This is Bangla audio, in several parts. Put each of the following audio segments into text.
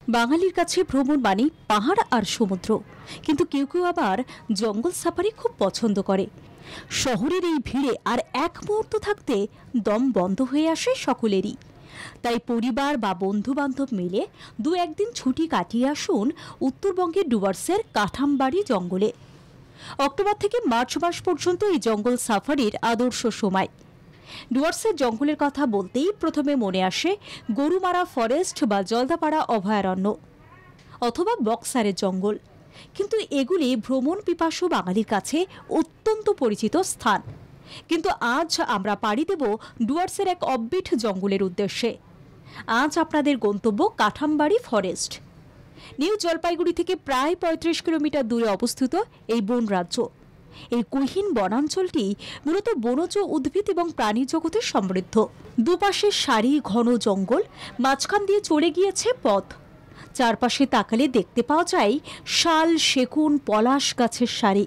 বাঙালির কাছে ভ্রমণ মানে পাহাড় আর সমুদ্র, কিন্তু কেউ কেউ আবার জঙ্গল সাফারি খুব পছন্দ করে। শহরের এই ভিড়ে আর এক মুহূর্ত থাকতে দম বন্ধ হয়ে আসে সকলেরই। তাই পরিবার বা বন্ধু বান্ধব মিলে দু একদিন ছুটি কাটিয়ে আসুন উত্তরবঙ্গের ডুয়ার্সের কাঠামবাড়ি জঙ্গলে। অক্টোবর থেকে মার্চ মাস পর্যন্ত এই জঙ্গল সাফারির আদর্শ সময়। ডুয়ার্সের জঙ্গলের কথা বলতেই প্রথমে মনে আসে গরুমারা ফরেস্ট বা জলদাপাড়া অভয়ারণ্য অথবা বক্সারের জঙ্গল, কিন্তু এগুলি ভ্রমণ পিপাসু বাঙালির কাছে অত্যন্ত পরিচিত স্থান। কিন্তু আজ আমরা পাড়ি দেব ডুয়ার্সের এক অব্বিট জঙ্গলের উদ্দেশ্যে। আজ আপনাদের গন্তব্য কাঠামবাড়ি ফরেস্ট। নিউ জলপাইগুড়ি থেকে প্রায় ৩৫ কিলোমিটার দূরে অবস্থিত এই বন রাজ্য। এই কুইহিন বনাঞ্চলটি মূলত বনজ উদ্ভিদ এবং প্রাণী জগতে সমৃদ্ধ। দুপাশে সারি ঘন জঙ্গল, মাঝখান দিয়ে চলে গিয়েছে পথ। চারপাশে তাকালে দেখতে পাওয়া যায় শাল, সেগুন, পলাশ গাছের সারি।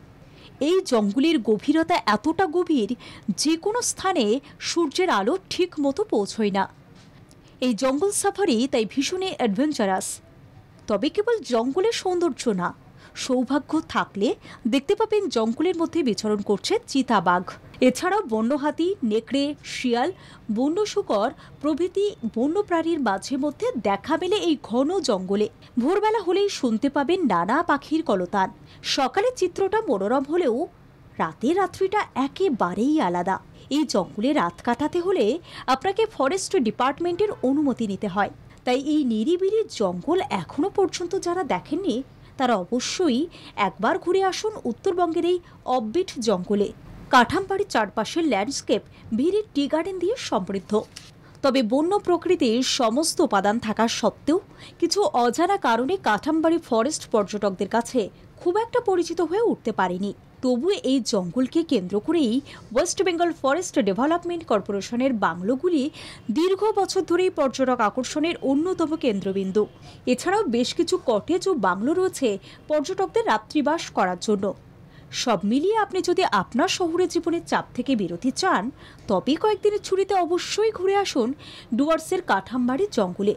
এই জঙ্গলের গভীরতা এতটা গভীর, যে কোনো স্থানে সূর্যের আলো ঠিক মতো পৌঁছয় না। এই জঙ্গল সাফারি তাই ভীষণই অ্যাডভেঞ্চারাস। তবে কেবল জঙ্গলের সৌন্দর্য না, সৌভাগ্য থাকলে দেখতে পাবেন জঙ্গলের মধ্যে বিচরণ করছে চিতাবাঘ। এছাড়াও বন্য হাতি, নেকড়ে, শিয়াল, বন্য শূকর প্রভৃতি বন্যপ্রাণীর মাঝে মধ্যে দেখা মেলে এই ঘন জঙ্গলে। ভোরবেলা হলেই শুনতে পাবেন নানা পাখির কলতান। সকালে চিত্রটা মনোরম হলেও রাত্রিটা একেবারেই আলাদা। এই জঙ্গলে রাত কাটাতে হলে আপনাকে ফরেস্ট ডিপার্টমেন্টের অনুমতি নিতে হয়। তাই এই নিরিবিলি জঙ্গল এখনো পর্যন্ত যারা দেখেননি, তারা অবশ্যই একবার ঘুরে আসুন উত্তরবঙ্গের এই অব্বিট জঙ্গলে। কাঠামবাড়ির চারপাশের ল্যান্ডস্কেপ ভিড়ের টি গার্ডেন দিয়ে সমৃদ্ধ। তবে বন্য প্রকৃতির সমস্ত উপাদান থাকা সত্ত্বেও কিছু অজানা কারণে কাঠামবাড়ি ফরেস্ট পর্যটকদের কাছে খুব একটা পরিচিত হয়ে উঠতে পারেনি। তবু এই জঙ্গলকে কেন্দ্র করেই ওয়েস্ট বেঙ্গল ফরেস্ট ডেভেলপমেন্ট কর্পোরেশনের বাংলোগুলি দীর্ঘ বছর ধরেই পর্যটক আকর্ষণের অন্যতম কেন্দ্রবিন্দু। এছাড়াও বেশ কিছু কটেজ ও বাংলো রয়েছে পর্যটকদের রাত্রিবাস করার জন্য। সব মিলিয়ে আপনি যদি আপনার শহুরে জীবনের চাপ থেকে বিরতি চান, তবে কয়েকদিনের ছুটিতে অবশ্যই ঘুরে আসুন ডুয়ার্সের কাঠামবাড়ির জঙ্গলে।